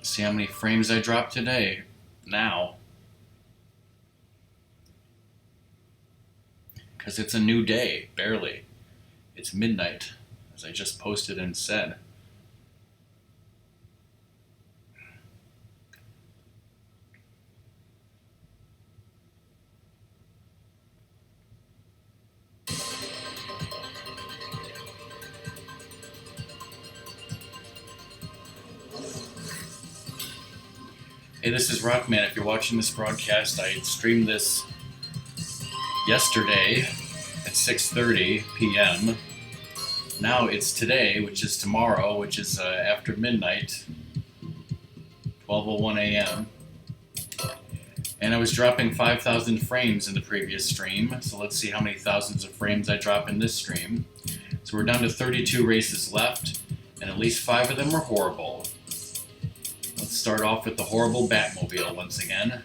See how many frames I dropped today. Now. Because it's a new day, barely. It's midnight, as I just posted and said. Hey, this is Rockman. If you're watching this broadcast, I streamed this yesterday at 6:30 p.m. Now it's today, which is tomorrow, which is after midnight, 12:01 a.m. And I was dropping 5,000 frames in the previous stream, so let's see how many thousands of frames I drop in this stream. So we're down to 32 races left, and at least 5 of them were horrible. Let's start off with the horrible Batmobile once again.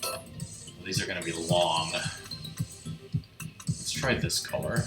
Well, these are going to be long. Let's try this color.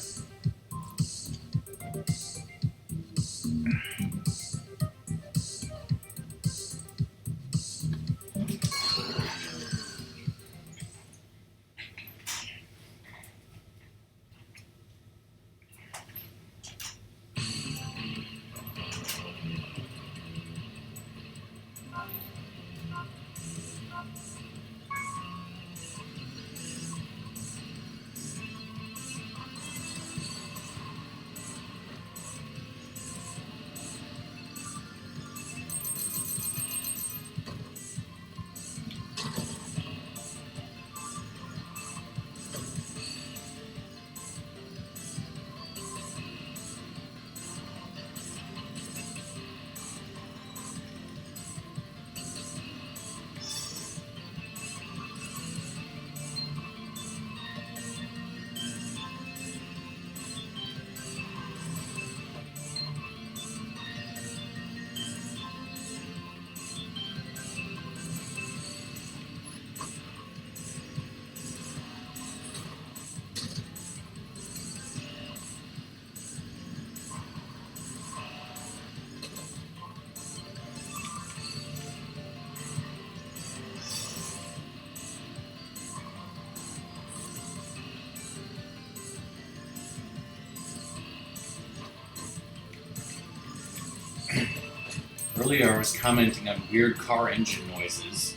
Earlier I was commenting on weird car engine noises.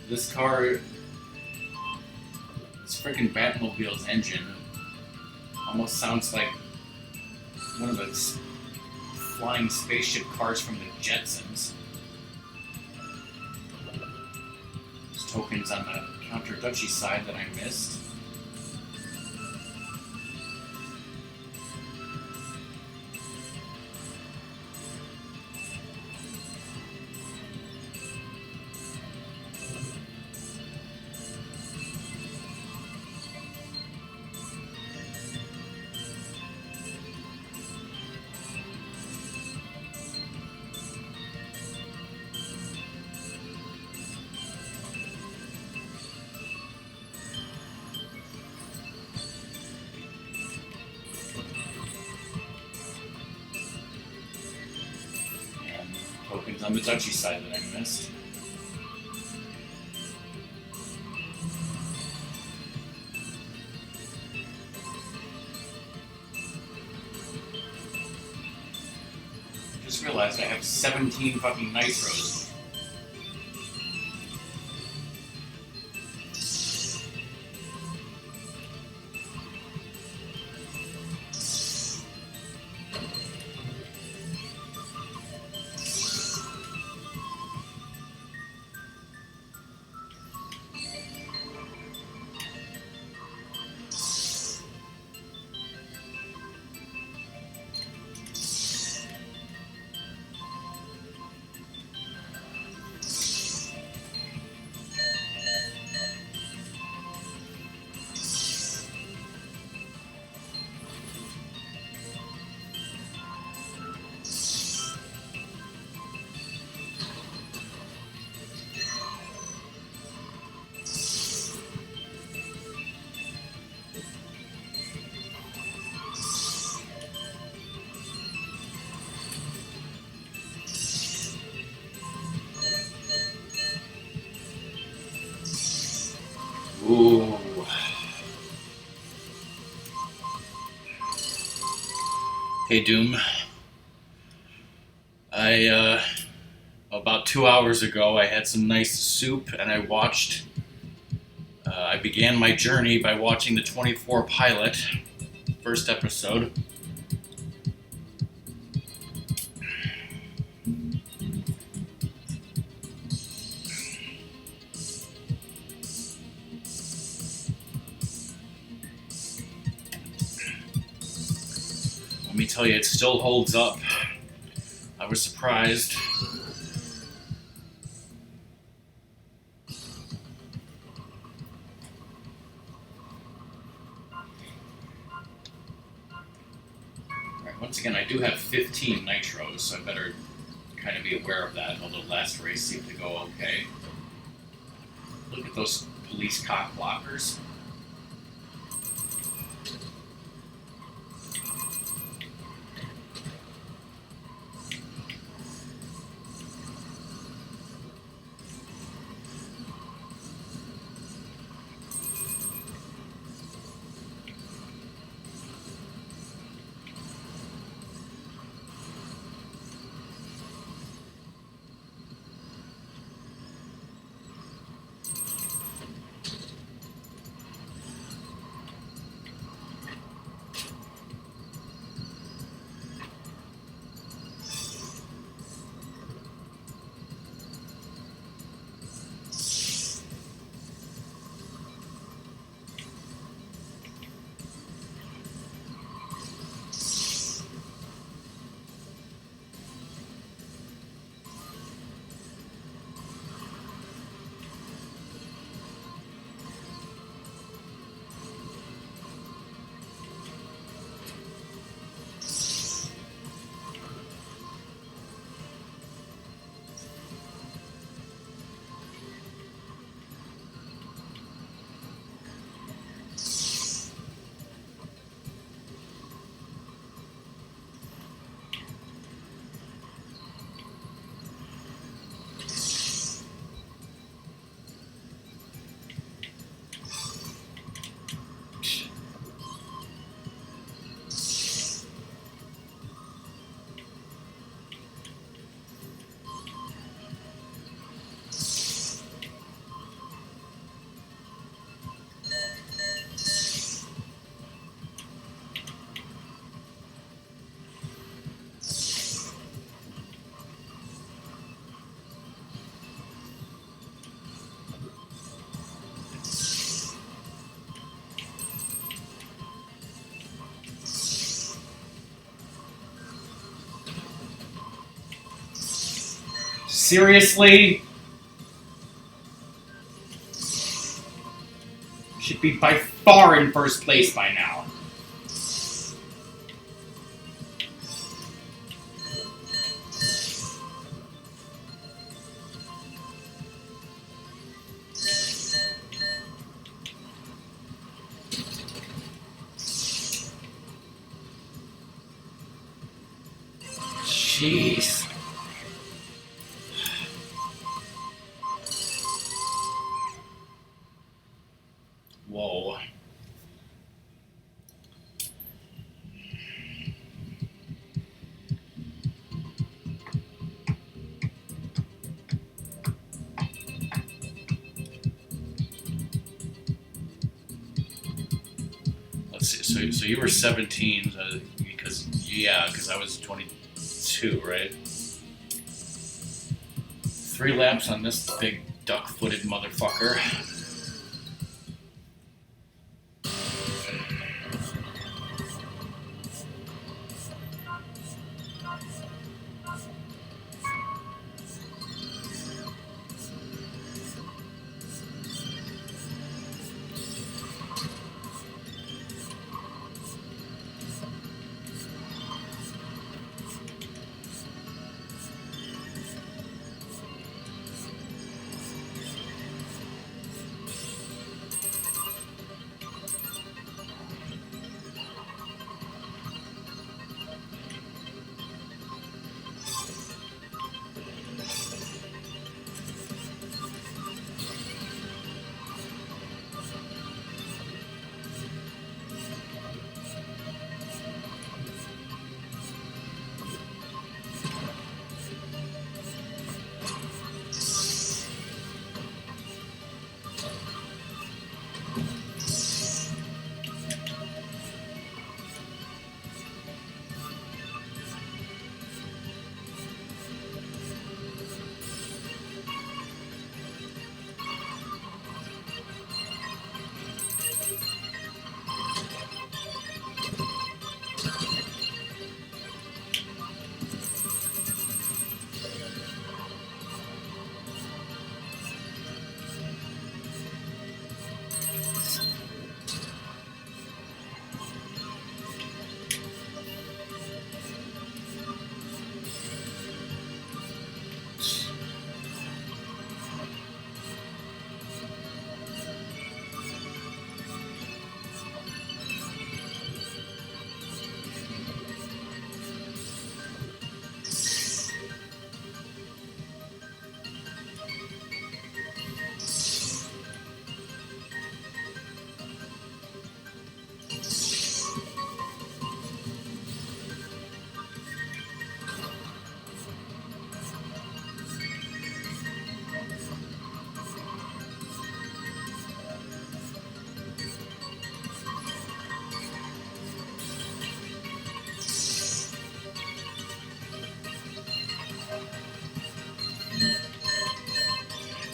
This freaking Batmobile's engine almost sounds like one of those flying spaceship cars from the Jetsons. There's tokens on the Counter Duchy side that I missed. Tokens on the Duchy side that I missed. Just realized I have 17 fucking nitros. Okay, Doom. About 2 hours ago, I had some nice soup, and I began my journey by watching the 24 pilot, first episode. Let me tell you, it still holds up. I was surprised. Alright, once again, I do have 15 nitros, so I better kind of be aware of that, although last race seemed to go okay. Look at those police cock blockers. Seriously? Should be by far in first place by now. Jeez. Whoa. Let's see. So you were 17 because I was 22, right? 3 laps on this big duck-footed motherfucker.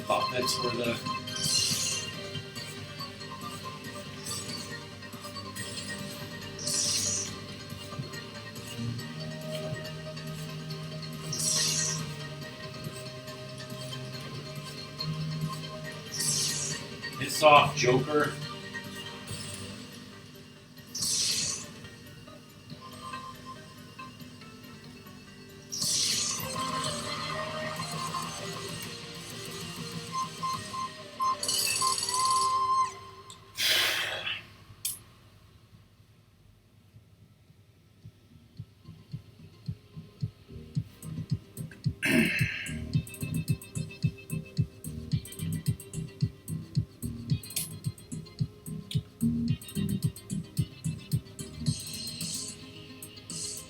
puppets were the... Piss off, Joker.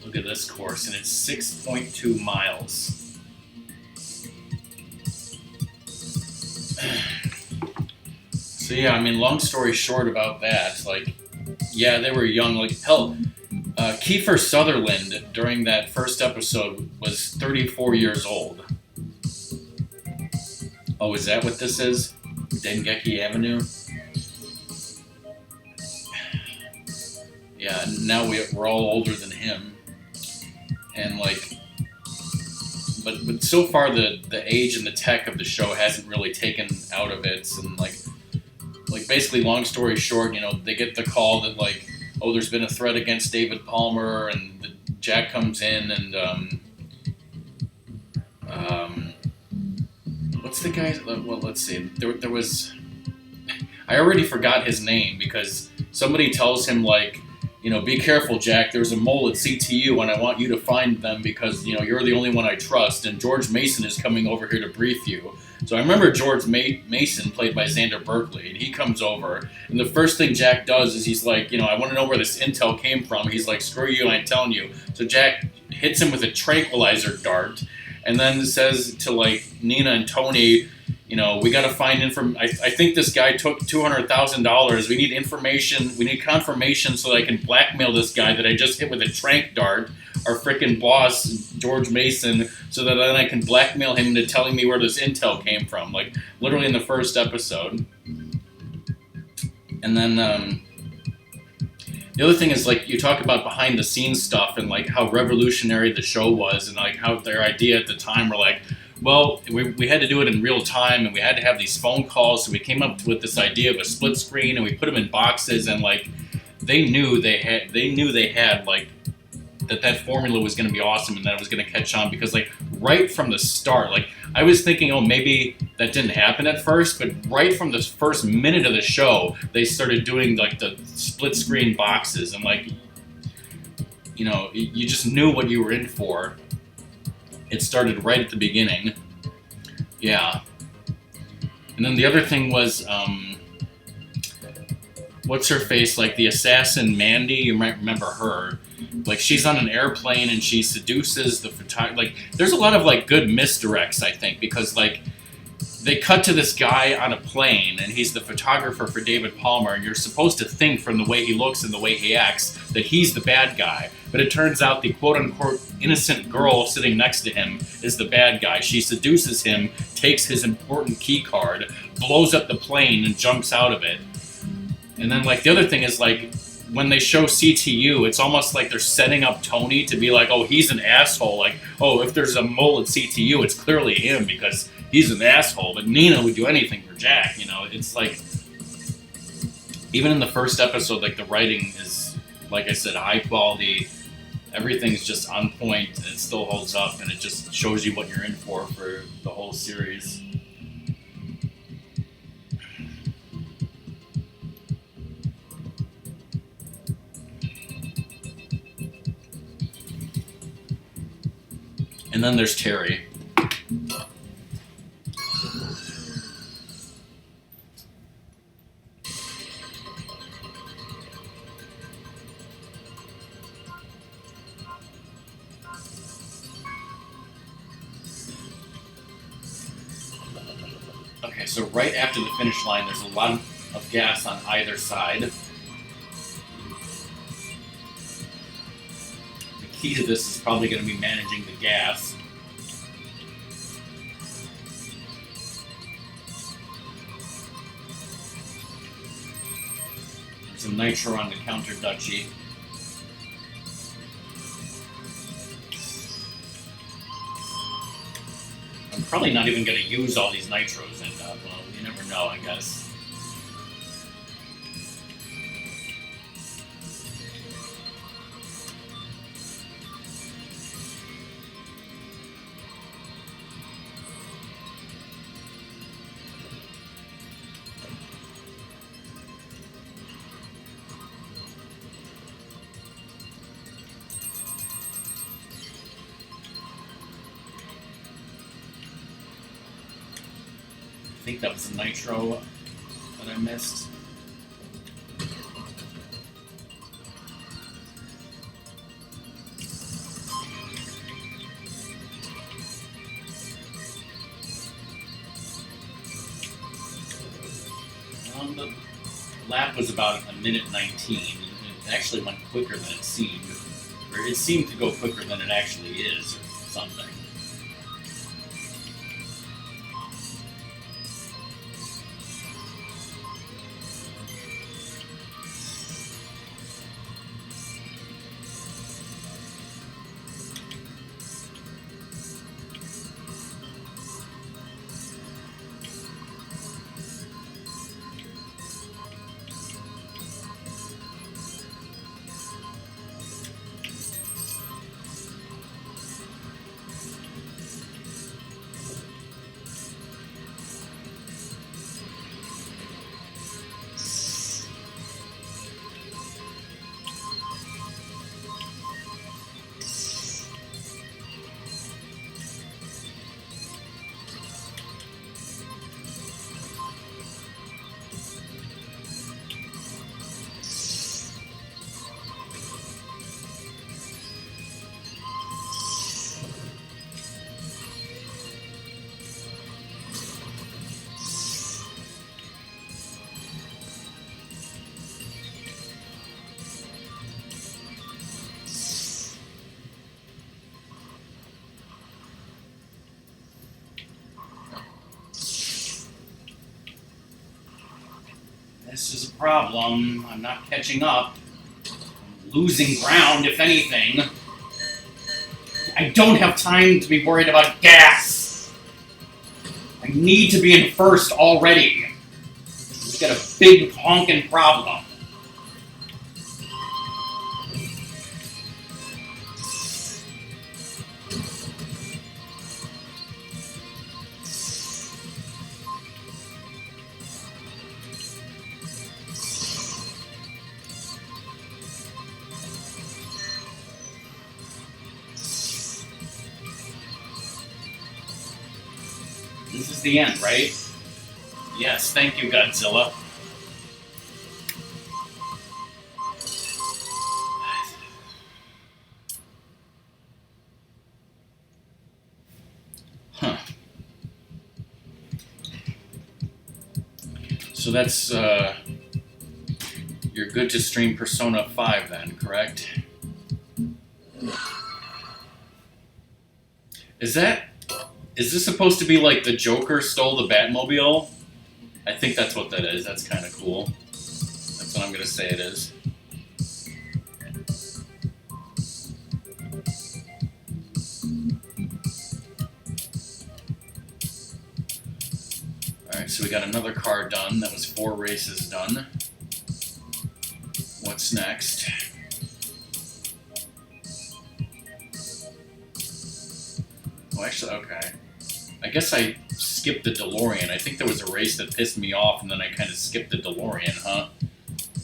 Look at this course, and it's 6.2 miles. So yeah, I mean, long story short about that, like, yeah, they were young. Like, hell, Kiefer Sutherland during that first episode was 34 years old. Oh, is that what this is? Dengeki Avenue? Yeah, now we're all older than him. And like, but so far the age and the tech of the show hasn't really taken out of it, and like basically, long story short, you know, they get the call that like, oh, there's been a threat against David Palmer, and Jack comes in, and what's the guy's? Well, let's see. There was, I already forgot his name because somebody tells him like, you know, be careful, Jack. There's a mole at CTU, and I want you to find them because, you know, you're the only one I trust, and George Mason is coming over here to brief you. So I remember George Mason, played by Xander Berkeley, and he comes over, and the first thing Jack does is he's like, you know, I want to know where this intel came from. He's like, screw you, I ain't telling you. So Jack hits him with a tranquilizer dart, and then says to, like, Nina and Tony, you know, we got to find I think this guy took $200,000. We need information. We need confirmation so that I can blackmail this guy that I just hit with a tranq dart, our frickin' boss, George Mason, so that then I can blackmail him into telling me where this intel came from. Like, literally in the first episode. And then, the other thing is, like, you talk about behind-the-scenes stuff and, like, how revolutionary the show was and, like, how their idea at the time were, like, well, we had to do it in real time, and we had to have these phone calls, so we came up with this idea of a split screen, and we put them in boxes, and, like, they knew they had, like, that formula was going to be awesome and that it was going to catch on because, like, right from the start, like, I was thinking, oh, maybe that didn't happen at first, but right from the first minute of the show, they started doing, like, the split screen boxes, and, like, you know, you just knew what you were in for. It started right at the beginning. Yeah. And then the other thing was, what's her face? Like, the assassin Mandy, you might remember her. Like, she's on an airplane and she seduces the photographer. Like, there's a lot of, like, good misdirects, I think, because, like, they cut to this guy on a plane, and he's the photographer for David Palmer, and you're supposed to think from the way he looks and the way he acts that he's the bad guy. But it turns out the quote-unquote innocent girl sitting next to him is the bad guy. She seduces him, takes his important key card, blows up the plane, and jumps out of it. And then, like, the other thing is, like, when they show CTU, it's almost like they're setting up Tony to be like, oh, he's an asshole. Like, oh, if there's a mole at CTU, it's clearly him because he's an asshole. But Nina would do anything for Jack, you know? It's like, even in the first episode, like, the writing is, like I said, high quality. Everything's just on point, and it still holds up, and it just shows you what you're in for the whole series. And then there's Terry. Okay, so right after the finish line, there's a lot of gas on either side. The key to this is probably going to be managing the gas. some nitro on the counter Dutchie. I'm probably not even going to use all these nitros, and well, you never know, I guess. I think that was a nitro that I missed. The lap was about a minute 19. It actually went quicker than it seemed. Or it seemed to go quicker than it actually is, or something. This is a problem. I'm not catching up. I'm losing ground, if anything. I don't have time to be worried about gas. I need to be in first already. We've got a big honking problem. This is the end, right? Yes, thank you, Godzilla. Huh. So that's, you're good to stream Persona 5 then, correct? Is this supposed to be like the Joker stole the Batmobile? I think that's what that is. That's kind of cool. That's what I'm going to say it is. Alright, so we got another car done. That was 4 races done. What's next? Oh, actually, okay. I guess I skipped the DeLorean. I think there was a race that pissed me off, and then I kind of skipped the DeLorean, huh?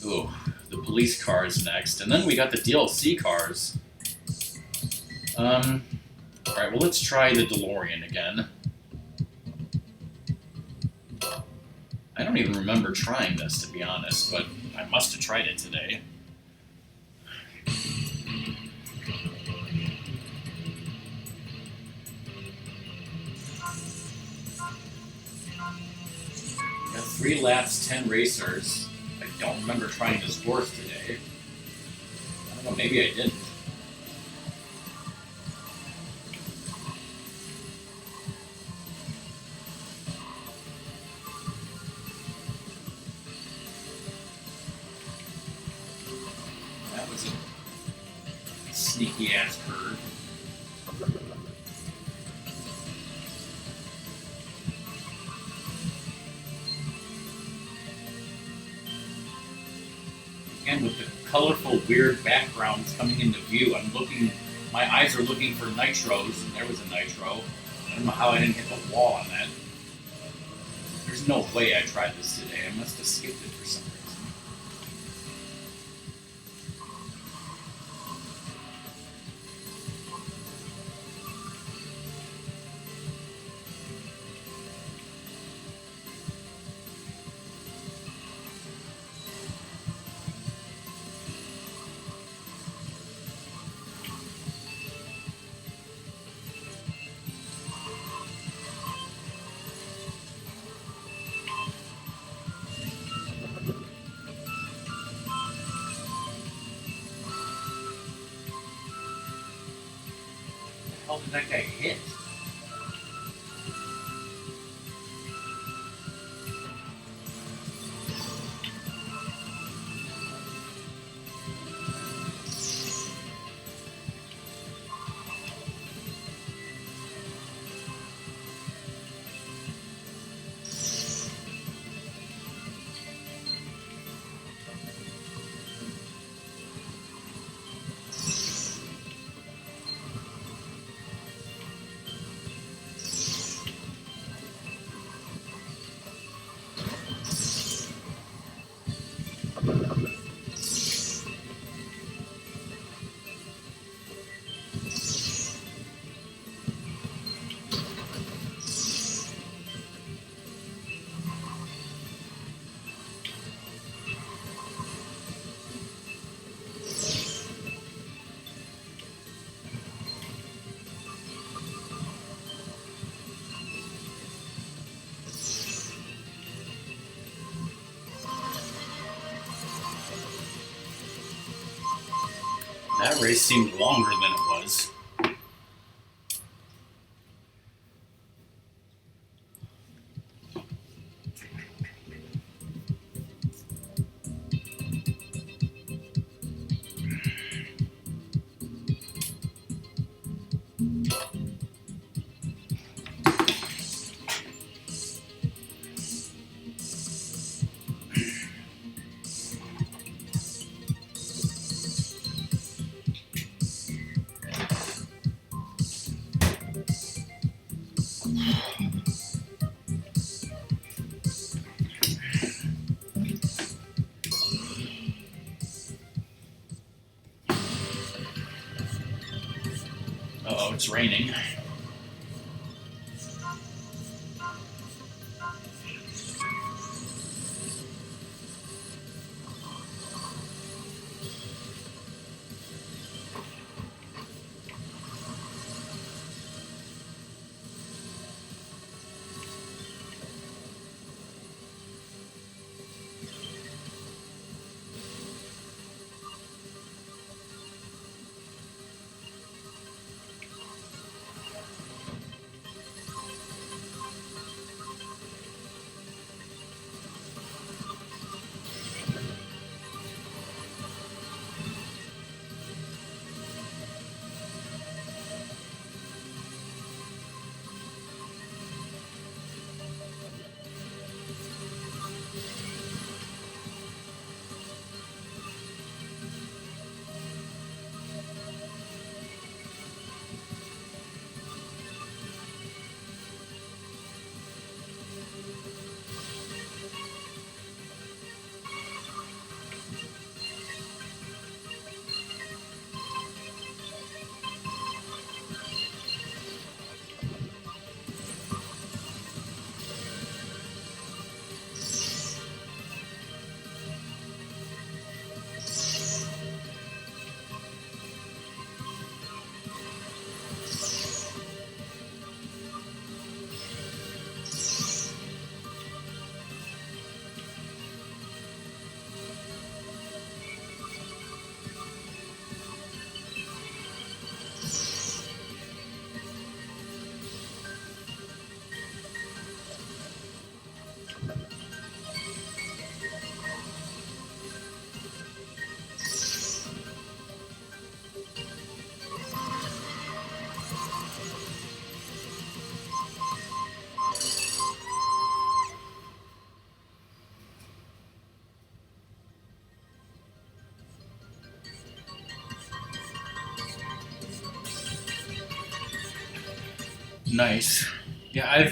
Ooh, the police car is next. And then we got the DLC cars. Alright, well, let's try the DeLorean again. I don't even remember trying this, to be honest, but I must have tried it today. Got 3 laps, 10 racers. I don't remember trying this course today. I don't know, maybe I didn't. funky ass curve. Again, with the colorful, weird backgrounds coming into view, my eyes are looking for nitros, and there was a nitro. I don't know how I didn't hit the wall on that. There's no way I tried this today. I must have skipped it for some reason. How did that guy hit? That race seemed longer than it was. Uh-oh, it's raining. Nice. Yeah,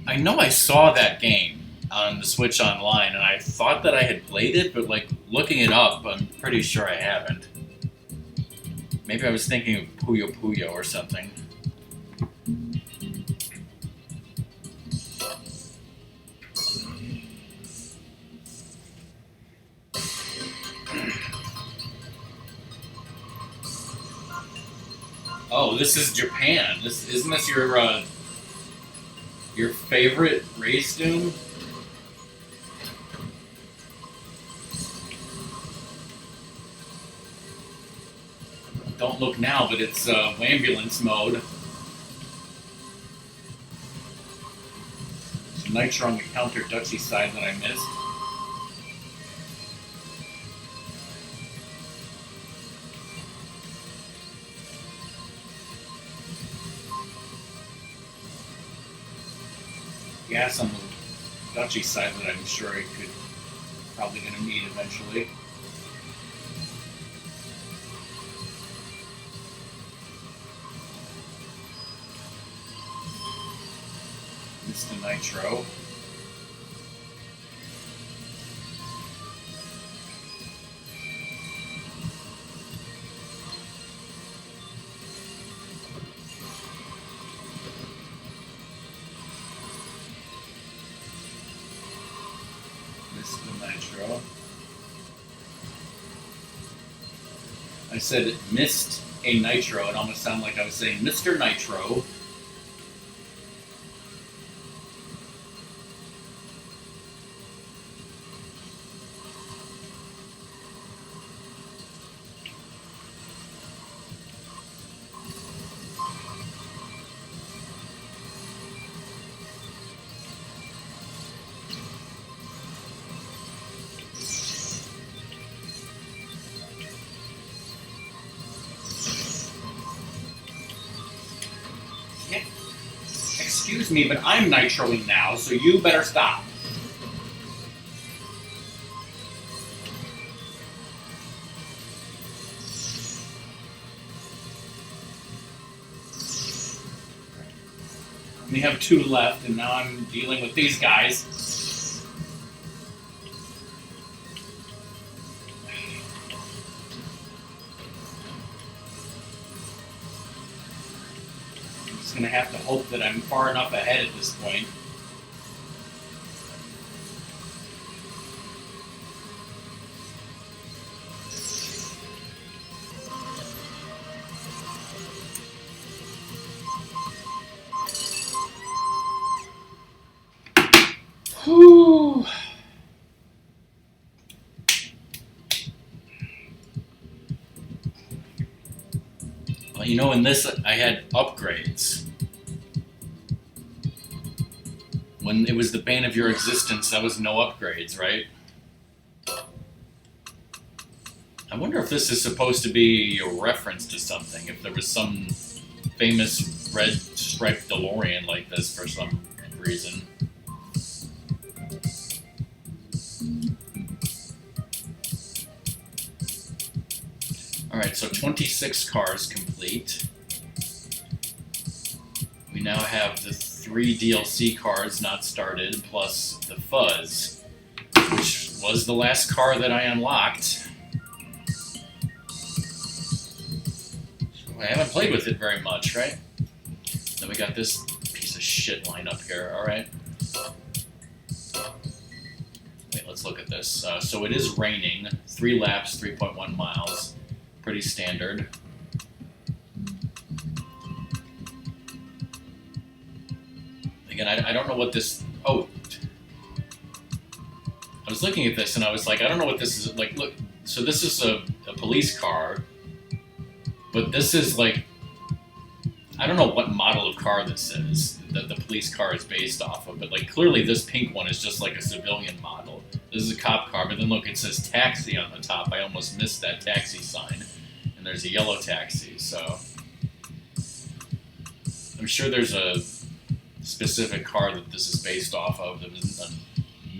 I know I saw that game on the Switch Online, and I thought that I had played it, but like looking it up, I'm pretty sure I haven't. Maybe I was thinking of Puyo Puyo or something. Oh, this is Japan. Isn't this your favorite race, Doom? Don't look now, but it's ambulance mode. Some Nitro on the counter Dutchy side that I missed. Gas on the Dutchy side that I'm sure I could probably going to need eventually. Mr. Nitro. Mr. Nitro. I said missed a Nitro. It almost sounded like I was saying Mr. Nitro. Excuse me, but I'm nitroing now, so you better stop. We have 2 left, and now I'm dealing with these guys. I'm going to have to hope that I'm far enough ahead at this point. Whew. Well, you know, in this, I had upgrades. When it was the bane of your existence, that was no upgrades, right? I wonder if this is supposed to be a reference to something, if there was some famous red striped DeLorean like this for some reason. Alright, so 26 cars complete. We now have the 3 DLC cars not started, plus the Fuzz, which was the last car that I unlocked. So I haven't played with it very much, right? Then we got this piece of shit line up here, alright. Wait, let's look at this. So it is raining, 3 laps, 3.1 miles. Pretty standard. Again, I don't know what this... Oh. I was looking at this and I was like, I don't know what this is. Like, look, so this is a police car. But this is like... I don't know what model of car this is that the police car is based off of. But like, clearly this pink one is just like a civilian model. This is a cop car, but then look, it says taxi on the top. I almost missed that taxi sign. And there's a yellow taxi, so... I'm sure there's a specific car that this is based off of. That was a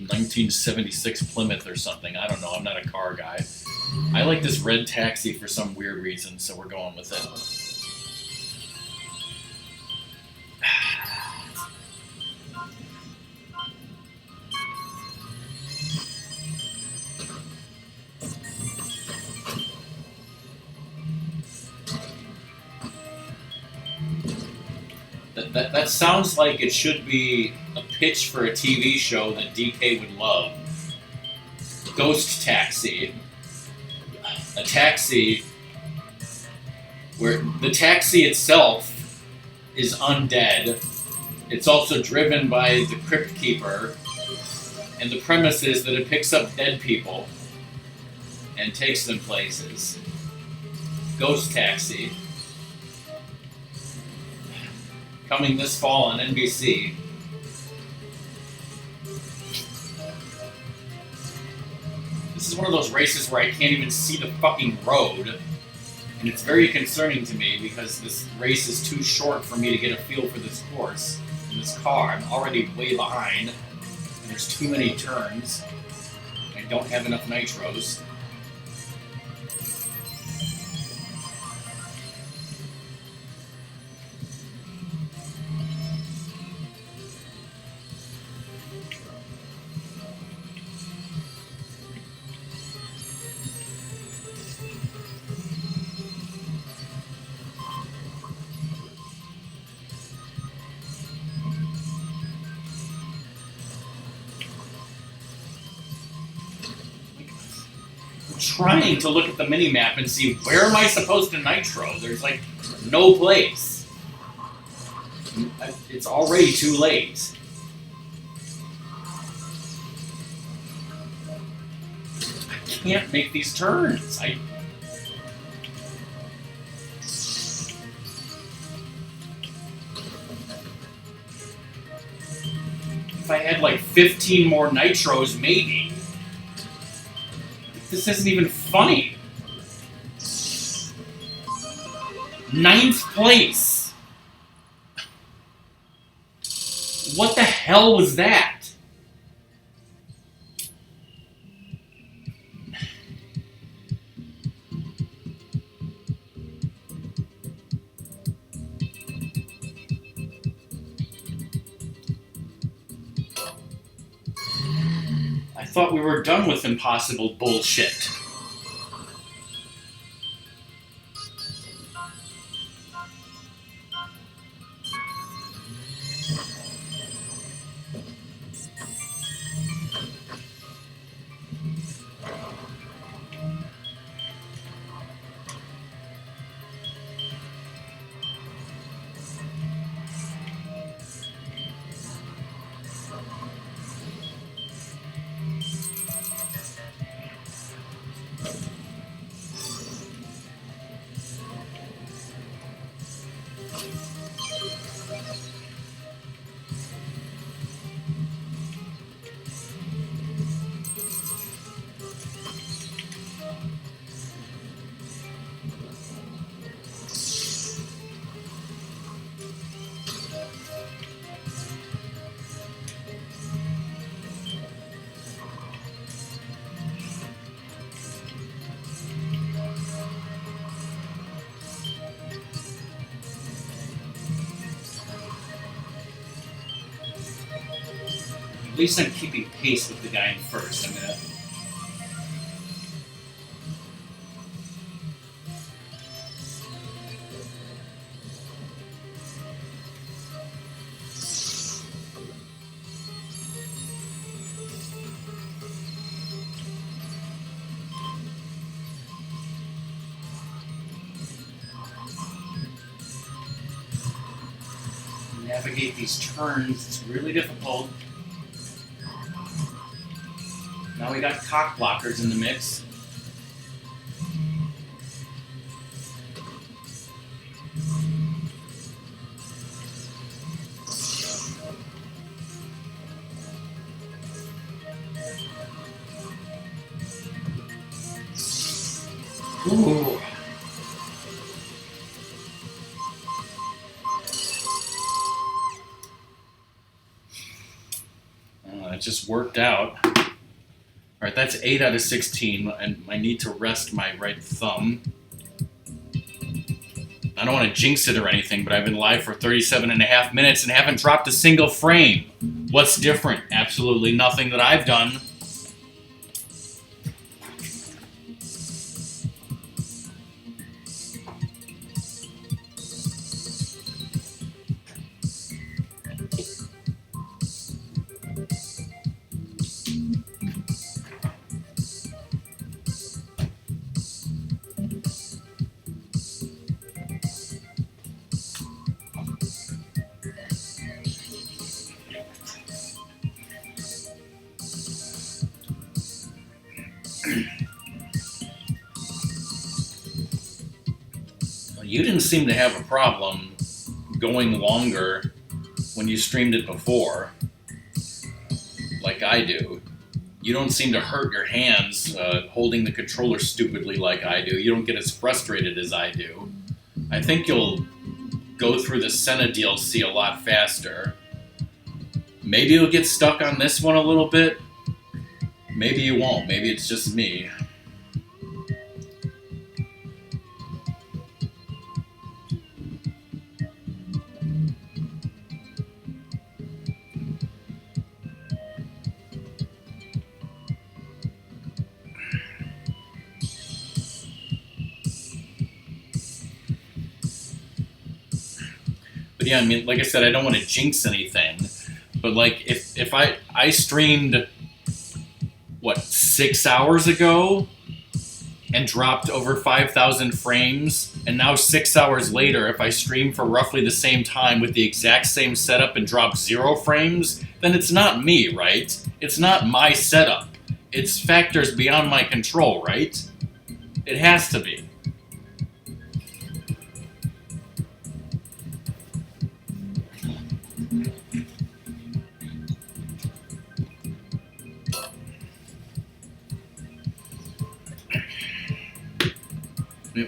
1976 Plymouth or something. I don't know. I'm not a car guy. I like this red taxi for some weird reason, so we're going with it. That sounds like it should be a pitch for a TV show that DK would love. Ghost Taxi. A taxi where the taxi itself is undead. It's also driven by the Crypt Keeper, and the premise is that it picks up dead people and takes them places. Ghost Taxi. Coming this fall on NBC. This is one of those races where I can't even see the fucking road. And it's very concerning to me because this race is too short for me to get a feel for this course. In this car, I'm already way behind. And there's too many turns. I don't have enough nitros. Trying to look at the mini-map and see where am I supposed to nitro. There's like no place. It's already too late. I can't make these turns. If I had like 15 more nitros, maybe. This isn't even funny. 9th place. What the hell was that? I thought we were done with impossible bullshit. At least I'm keeping pace with the guy in first. I'm gonna... navigate these turns. It's really difficult. Now we got cock blockers in the mix. Ooh. It just worked out. Alright, that's 8 out of 16, and I need to rest my right thumb. I don't want to jinx it or anything, but I've been live for 37 and a half minutes and haven't dropped a single frame. What's different? Absolutely nothing that I've done. you didn't seem to have a problem going longer when you streamed it before, like I do. You don't seem to hurt your hands holding the controller stupidly like I do. You don't get as frustrated as I do. I think you'll go through the Senna DLC a lot faster. Maybe you'll get stuck on this one a little bit. Maybe you won't. Maybe it's just me. But yeah, I mean, like I said, I don't want to jinx anything. But like, if I streamed, what, 6 hours ago, and dropped over 5,000 frames, and now 6 hours later, if I stream for roughly the same time with the exact same setup and drop 0 frames, then it's not me, right? It's not my setup. It's factors beyond my control, right? It has to be.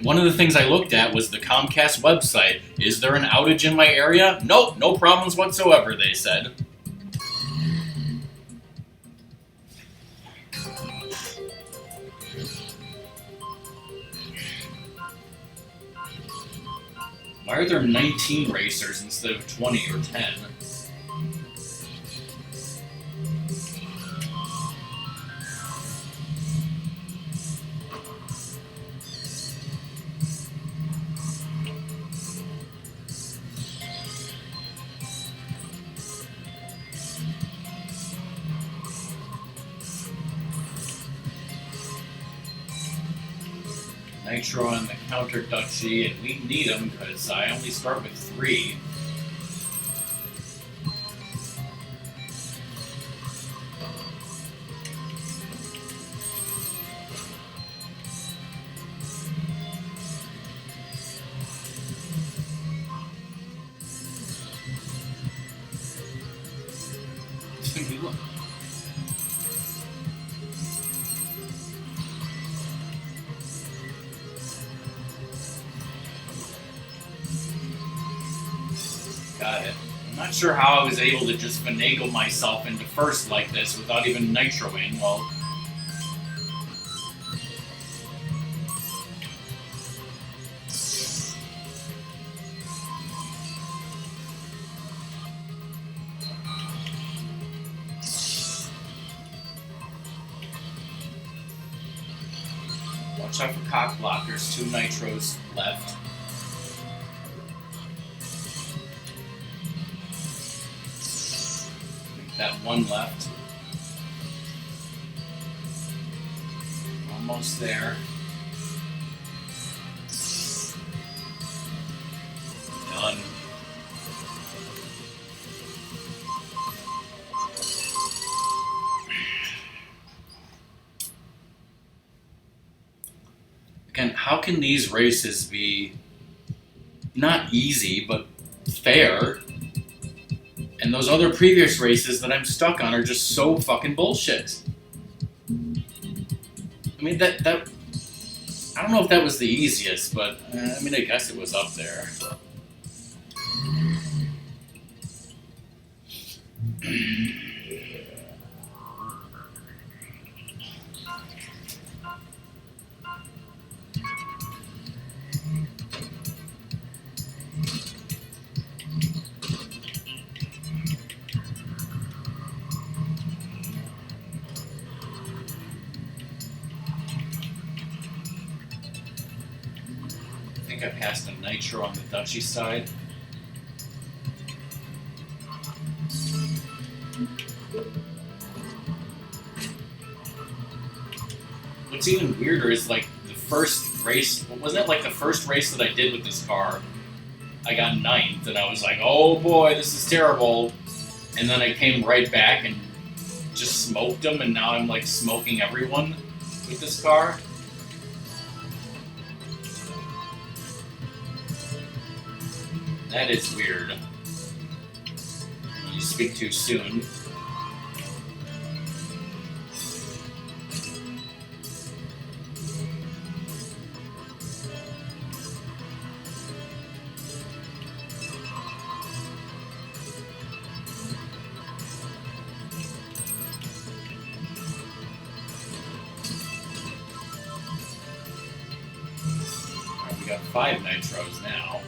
One of the things I looked at was the Comcast website. Is there an outage in my area? Nope, no problems whatsoever, they said. Why are there 19 racers instead of 20 or 10? Nitro on the counter duchy, and we need them because I only start with 3. Got it. I'm not sure how I was able to just finagle myself into first like this without even nitroing. Well, watch out for cock blockers. 2 nitros left. That 1 left. Almost there. Done. Again, how can these races be not easy, but fair? And those other previous races that I'm stuck on are just so fucking bullshit. I mean, that I don't know if that was the easiest, but I mean, I guess it was up there. I think I passed a nitro on the duchy side. What's even weirder is like the first race, wasn't it like the first race that I did with this car? I got 9th and I was like, oh boy, this is terrible. And then I came right back and just smoked them, and now I'm like smoking everyone with this car. That is weird. You speak too soon. Alright, we got 5 nitros now.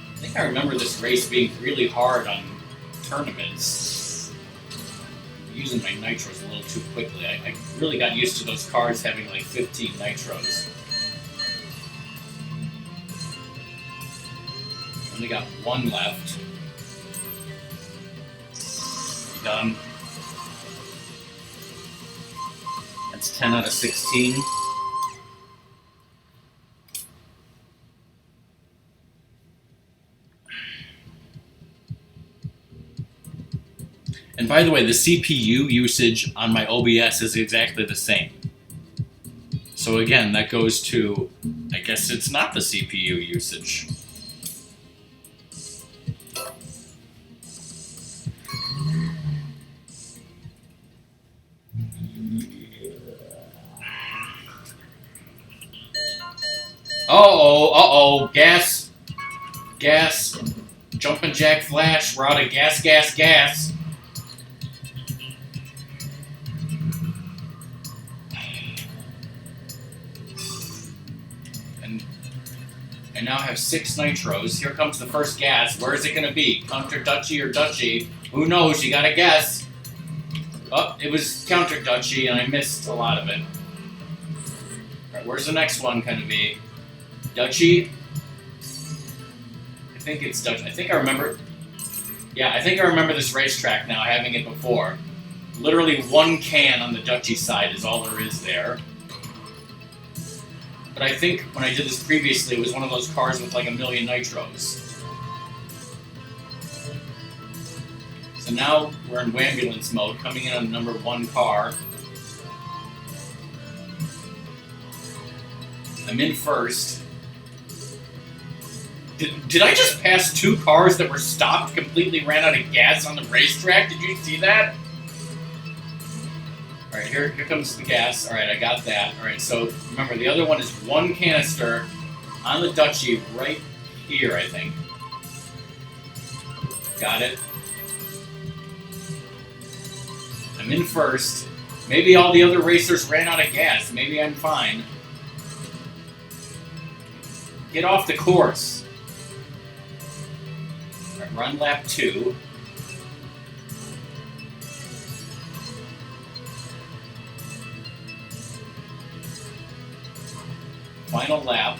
I think I remember this race being really hard on tournaments. Using my nitros a little too quickly. I really got used to those cars having like 15 nitros. Only got 1 left. Done. That's 10 out of 16. And by the way, the CPU usage on my OBS is exactly the same. So again, that goes to, I guess it's not the CPU usage. Uh-oh, gas, jumping jack flash, we're out of gas. I now have 6 nitros. Here comes the first gas. Where is it going to be? Counter Dutchy or Dutchy? Who knows? You got to guess. Oh, it was Counter Dutchy, and I missed a lot of it. All right, where's the next one going to be? Dutchy? I think it's Dutchy. I think I remember. Yeah, I think I remember this racetrack now, having it before. Literally 1 can on the Dutchy side is all there is there. But I think when I did this previously, it was one of those cars with like 1 million nitros. So now we're in Wambulance mode, coming in on number 1 car. I'm in first. Did I just pass 2 cars that were stopped, completely ran out of gas on the racetrack? Did you see that? Alright, here comes the gas. Alright, I got that. Alright, so remember, the other one is 1 canister on the Dutchy right here, I think. Got it. I'm in first. Maybe all the other racers ran out of gas. Maybe I'm fine. Get off the course. Alright, run lap 2. Final lap.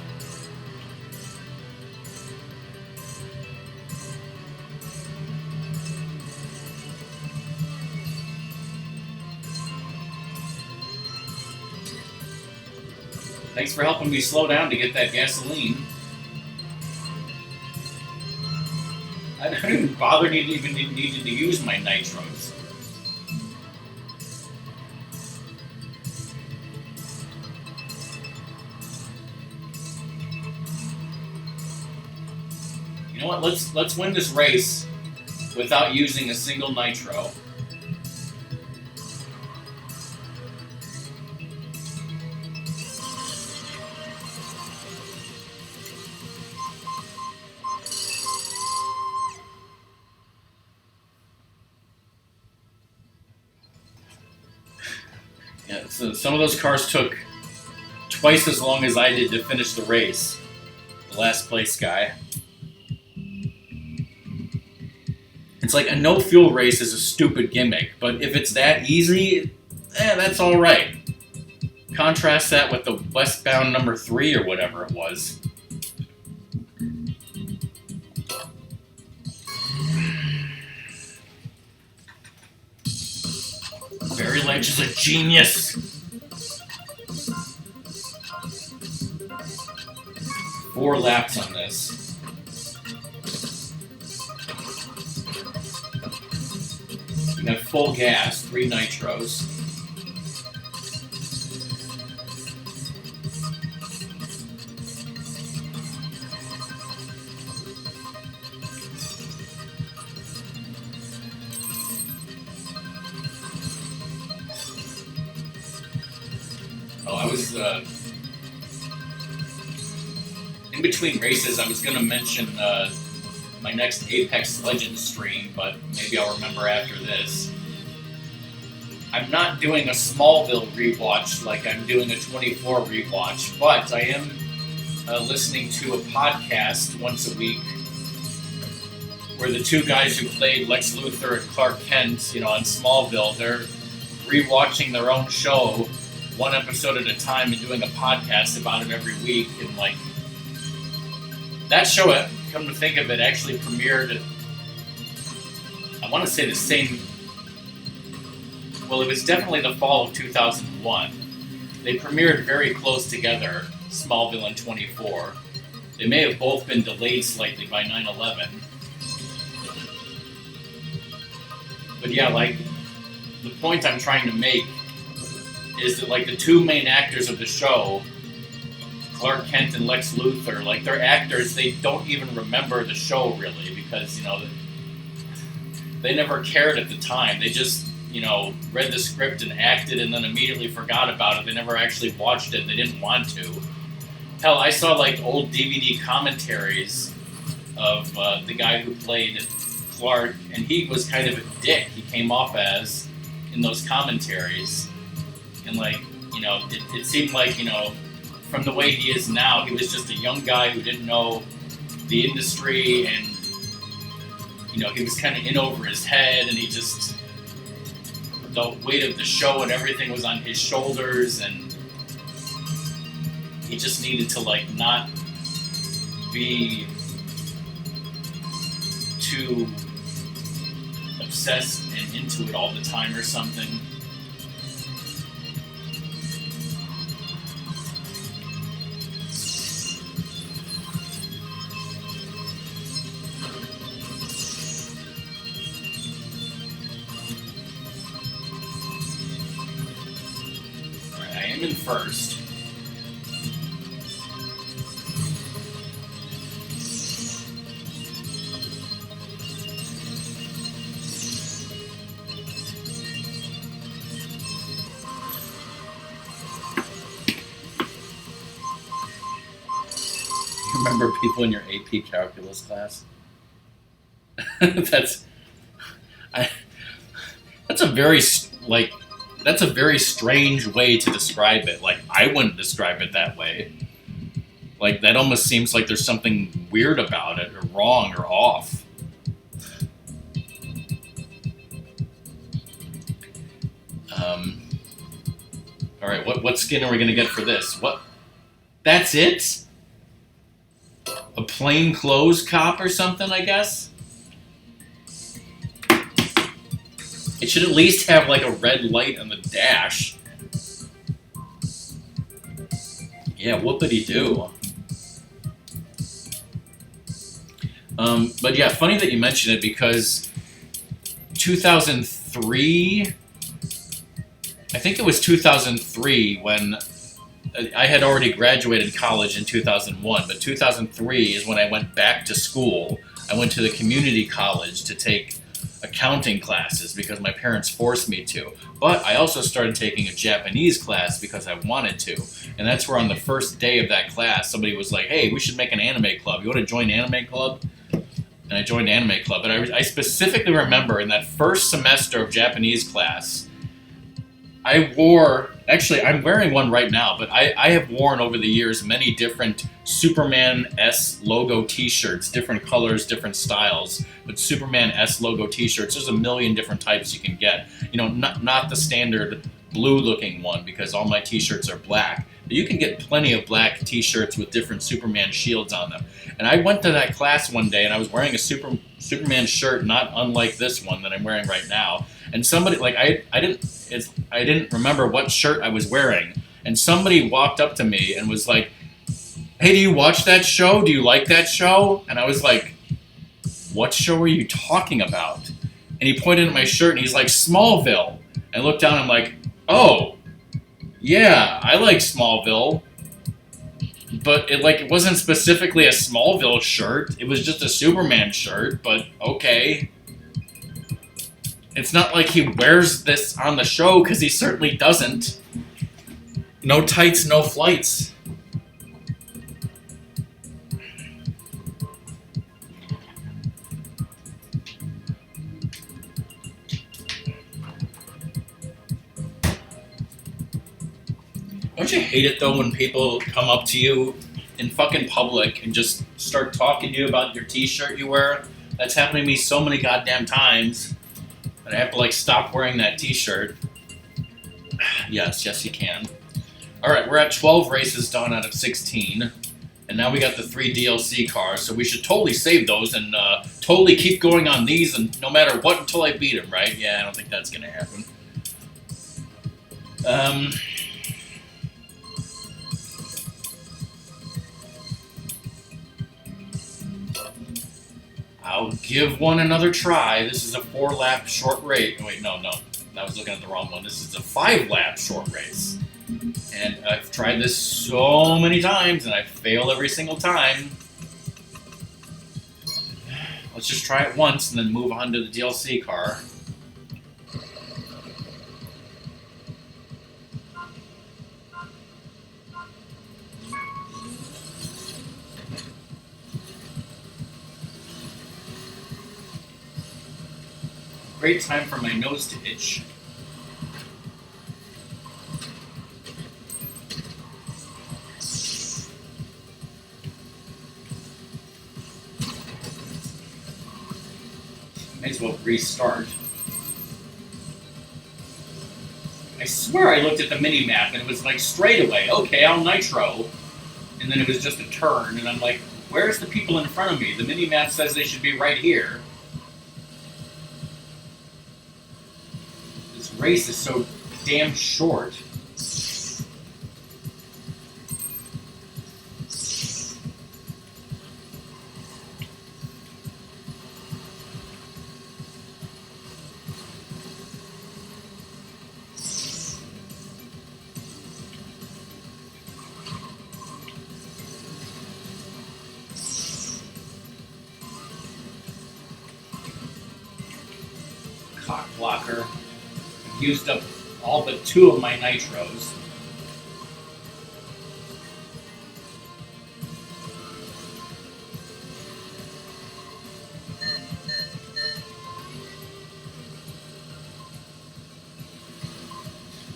Thanks for helping me slow down to get that gasoline. I didn't even bother needing to use my nitros. You know what? Let's win this race without using a single nitro. Yeah, so some of those cars took twice as long as I did to finish the race. The last place guy. It's like a no-fuel race is a stupid gimmick, but if it's that easy, that's alright. Contrast that with the westbound number 3 or whatever it was. Barry Ledge is a genius! 4 laps on this. We have full gas, 3 nitros. I was in between races. I was going to mention my next Apex Legends stream, but maybe I'll remember after this. I'm not doing a Smallville rewatch like I'm doing a 24 rewatch, but I am listening to a podcast once a week where the 2 guys who played Lex Luthor and Clark Kent, on Smallville, they're rewatching their own show 1 episode at a time and doing a podcast about it every week. And that show, come to think of it, actually premiered, I want to say the same, well, it was definitely the fall of 2001. They premiered very close together, Smallville and 24. They may have both been delayed slightly by 9/11. But yeah, the point I'm trying to make is that the 2 main actors of the show, Clark Kent and Lex Luthor, they're actors, they don't even remember the show really, because, they never cared at the time. They just, read the script and acted and then immediately forgot about it. They never actually watched it. They didn't want to. Hell, I saw old DVD commentaries of the guy who played Clark, and he was kind of a dick. He came off as in those commentaries. And it seemed from the way he is now, he was just a young guy who didn't know the industry, and he was kind of in over his head, and he just, the weight of the show and everything was on his shoulders, and he just needed to not be too obsessed and into it all the time or something. In first. You remember people in your AP calculus class? That's a very strange way to describe it. I wouldn't describe it that way. That almost seems like there's something weird about it, or wrong, or off. Alright, what skin are we going to get for this? What? That's it? A plain clothes cop or something, I guess? It should at least have a red light on the dash. Yeah, whoopity-doo. But yeah, funny that you mention it, because 2003, I think it was 2003 when I had already graduated college in 2001, but 2003 is when I went back to school. I went to the community college to take accounting classes because my parents forced me to. But I also started taking a Japanese class because I wanted to. And that's where on the first day of that class, somebody was like, hey, we should make an anime club. You want to join anime club? And I joined anime club. And I specifically remember in that first semester of Japanese class, I wore, actually I'm wearing one right now, but I have worn over the years many different Superman S logo t-shirts, different colors, different styles, but Superman S logo t-shirts, there's a million different types you can get. Not the standard blue looking one, because all my t-shirts are black. But you can get plenty of black t-shirts with different Superman shields on them. And I went to that class one day and I was wearing a Superman shirt, not unlike this one that I'm wearing right now. And somebody, I didn't remember what shirt I was wearing. And somebody walked up to me and was like, hey, do you watch that show? Do you like that show? And I was like, what show are you talking about? And he pointed at my shirt and he's like, Smallville. I looked down and I'm like, oh, yeah, I like Smallville. But it wasn't specifically a Smallville shirt. It was just a Superman shirt, but okay. It's not like he wears this on the show, because he certainly doesn't. No tights, no flights. Don't you hate it, though, when people come up to you in fucking public and just start talking to you about your t-shirt you wear? That's happened to me so many goddamn times that I have to, like, stop wearing that t-shirt. Yes, you can. Alright, we're at 12 races done out of 16. And now we got the 3 DLC cars, so we should totally save those and totally keep going on these and no matter what until I beat them, right? Yeah, I don't think that's gonna happen. I'll give one another try. This is a 4-lap short race. Wait, no. I was looking at the wrong one. This is a 5-lap short race. And I've tried this so many times, and I fail every single time. Let's just try it once, and then move on to the DLC car. Great time for my nose to itch. Might as well restart. I swear I looked at the mini-map and it was like straight away, okay, I'll nitro. And then it was just a turn, and I'm like, where's the people in front of me? The mini-map says they should be right here. This race is so damn short. Cock blocker. I've used up all but 2 of my nitros.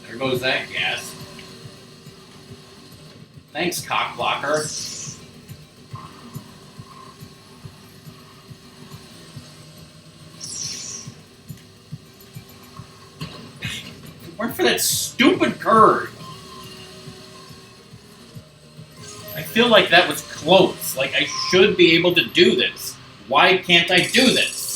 There goes that gas. Thanks, cock blocker. Went for that stupid curve. I feel like that was close. Like, I should be able to do this. Why can't I do this?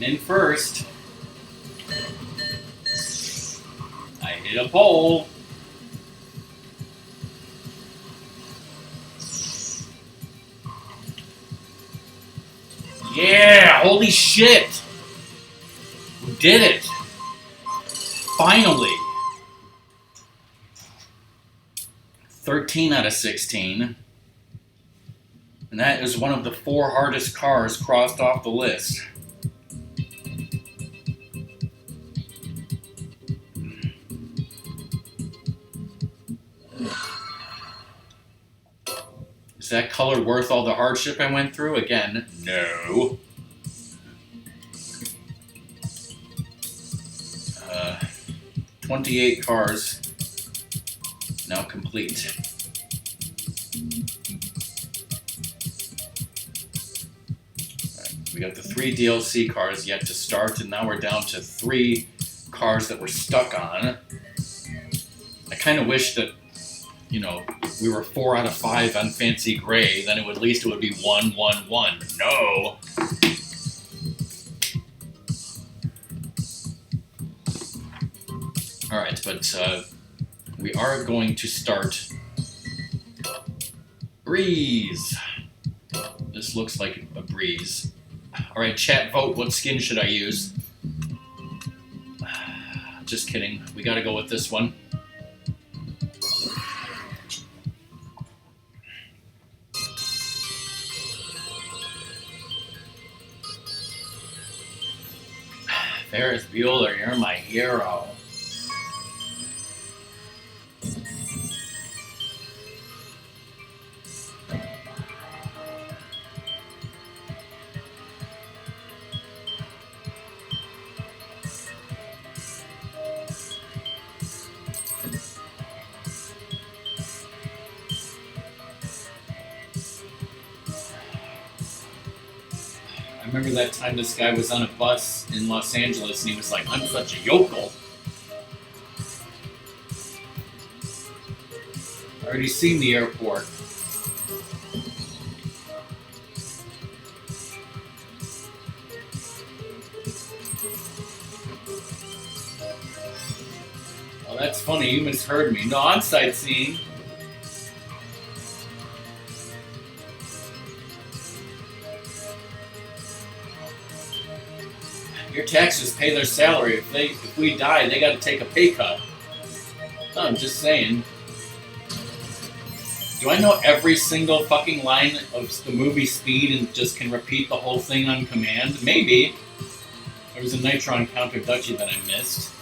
In first. I hit a pole. Yeah, holy shit. We did it. Finally. 13 out of 16. And that is one of the 4 hardest cars crossed off the list. Is that color worth all the hardship I went through? Again, no. 28 cars now complete. We got the 3 DLC cars yet to start, and now we're down to 3 cars that we're stuck on. I kind of wish that, you know, we were 4 out of 5 on Fancy Gray, then at least it would be 1, 1, 1. No! Alright, but we are going to start Breeze. This looks like a breeze. Alright, chat, vote. What skin should I use? Just kidding. We gotta go with this one. Ferris Bueller, you're my hero. I remember that time this guy was on a bus in Los Angeles and he was like, I'm such a yokel. I already seen the airport. Oh, that's funny, you misheard me. No, I'm sightseeing. Your taxes pay their salary. If we die, they got to take a pay cut. No, I'm just saying. Do I know every single fucking line of the movie Speed and just can repeat the whole thing on command? Maybe. There was a Nitron Counter Duchy that I missed.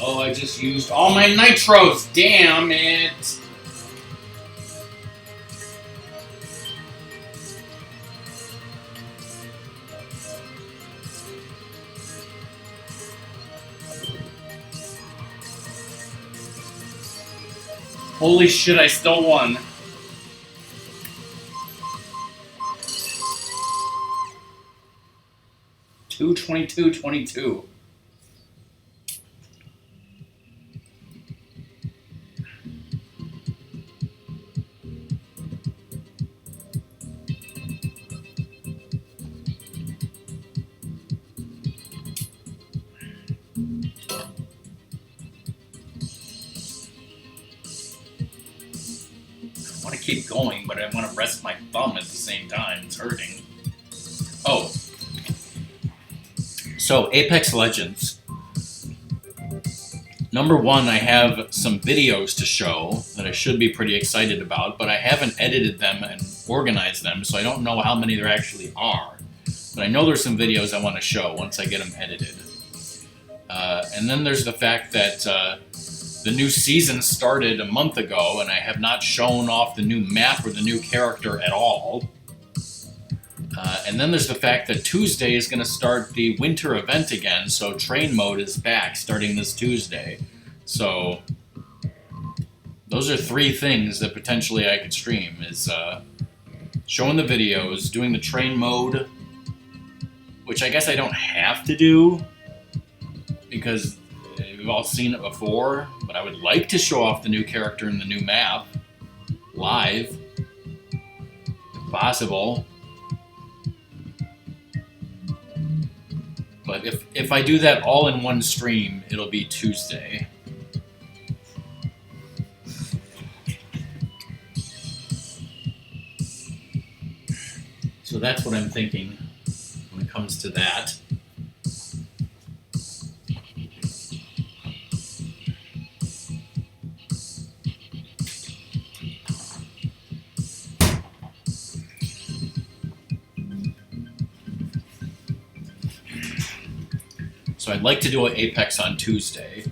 Oh, I just used all my nitros. Damn it. Holy shit, I still won. $222.22. I want to keep going, but I want to rest my thumb at the same time. It's hurting. Oh. So, Apex Legends. Number one, I have some videos to show that I should be pretty excited about, but I haven't edited them and organize them, so I don't know how many there actually are. But I know there's some videos I want to show once I get them edited. And then there's the fact that the new season started a month ago, and I have not shown off the new map or the new character at all. And then there's the fact that Tuesday is going to start the winter event again, so train mode is back starting this Tuesday. So those are 3 things that potentially I could stream, is showing the videos, doing the train mode, which I guess I don't have to do because we've all seen it before, but I would like to show off the new character and the new map live, if possible. But if I do that all in one stream, it'll be Tuesday. So that's what I'm thinking when it comes to that. So I'd like to do an Apex on Tuesday.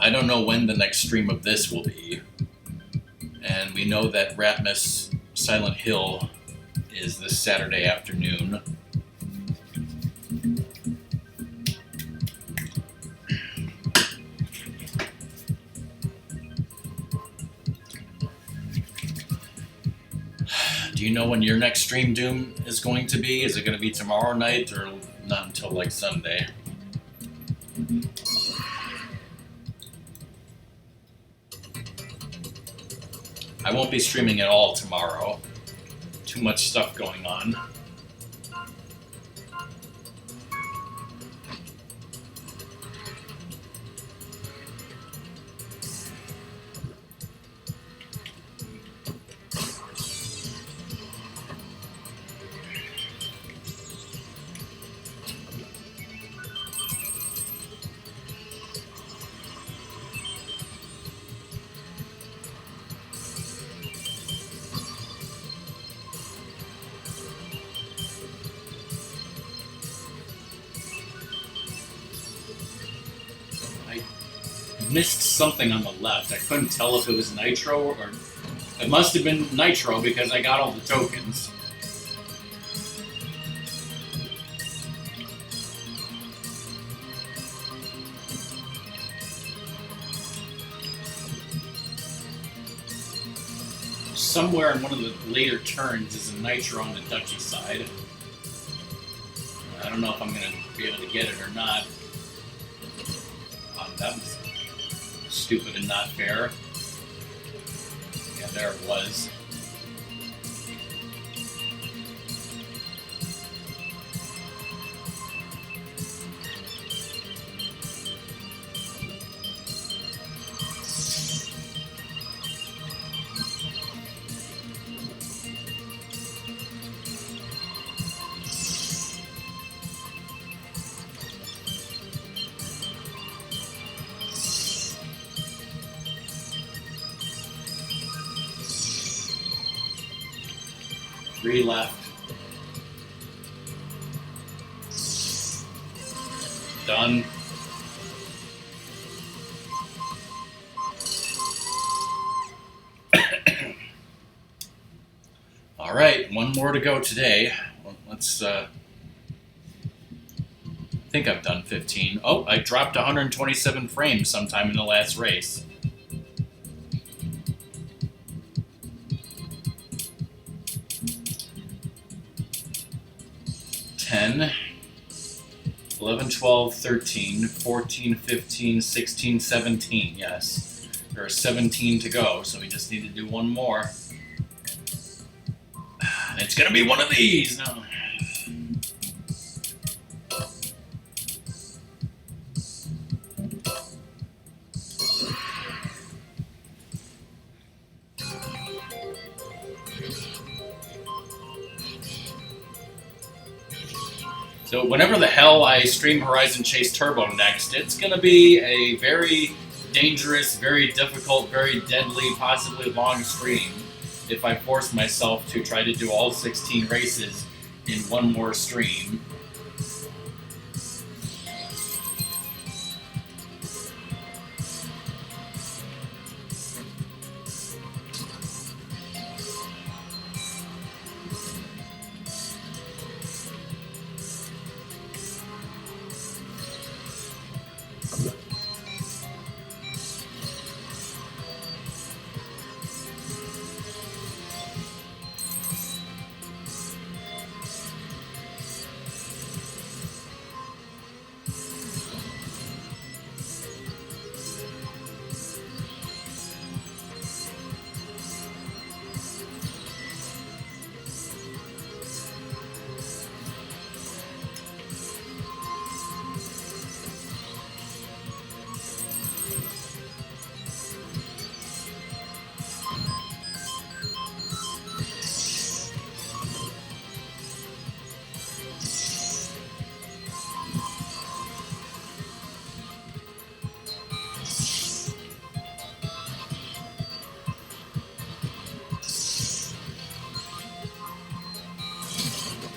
I don't know when the next stream of this will be. And we know that Ratmus Silent Hill is this Saturday afternoon. Do you know when your next stream, Doom, is going to be? Is it going to be tomorrow night or not until like Sunday? I won't be streaming at all tomorrow. Too much stuff going on. Missed something on the left. I couldn't tell if it was Nitro or... It must have been Nitro because I got all the tokens. Somewhere in one of the later turns is a Nitro on the Dutchy side. I don't know if I'm going to be able to get it or not. That was stupid and not fair. Yeah, there it was. Three left. Done. All right, one more to go today. Let's, I think I've done 15. Oh, I dropped 127 frames sometime in the last race. 10, 11, 12, 13, 14, 15, 16, 17. Yes, there are 17 to go, so we just need to do one more. And it's gonna be one of these. No. So whenever the hell I stream Horizon Chase Turbo next, it's going to be a very dangerous, very difficult, very deadly, possibly long stream. if I force myself to try to do all 16 races in one more stream.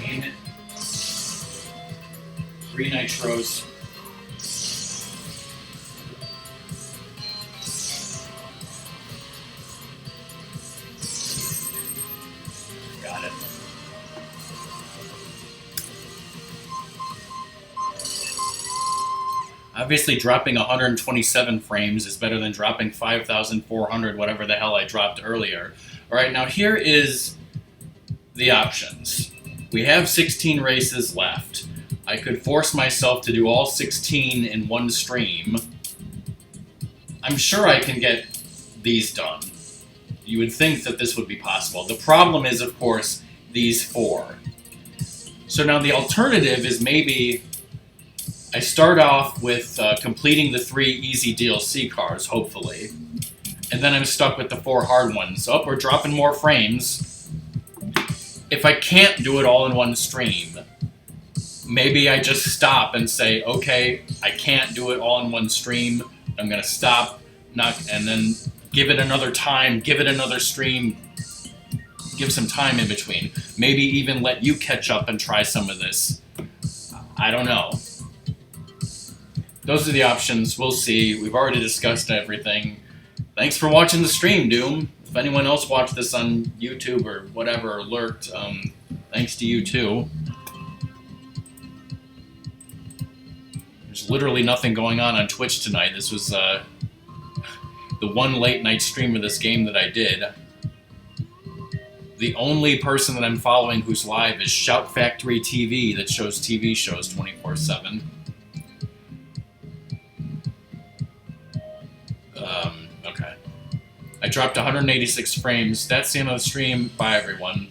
Damn it. 3 nitros. Got it. Obviously, dropping 127 frames is better than dropping 5,400, whatever the hell I dropped earlier. All right, now here is the options. We have 16 races left. I could force myself to do all 16 in one stream. I'm sure I can get these done. You would think that this would be possible. The problem is, of course, these 4. So now the alternative is maybe I start off with completing the 3 easy DLC cars, hopefully, and then I'm stuck with the 4 hard ones. Oh, we're dropping more frames. If I can't do it all in one stream, maybe I just stop and say, okay, I can't do it all in one stream. I'm going to stop, and then give it another time, give it another stream, give some time in between. Maybe even let you catch up and try some of this. I don't know. Those are the options. We'll see. We've already discussed everything. Thanks for watching the stream, Doom. If anyone else watched this on YouTube or whatever, or lurked, thanks to you too. There's literally nothing going on Twitch tonight. This was the one late night stream of this game that I did. The only person that I'm following who's live is Shout Factory TV that shows TV shows 24/7. Okay. I dropped 186 frames. That's the end of the stream. Bye, everyone.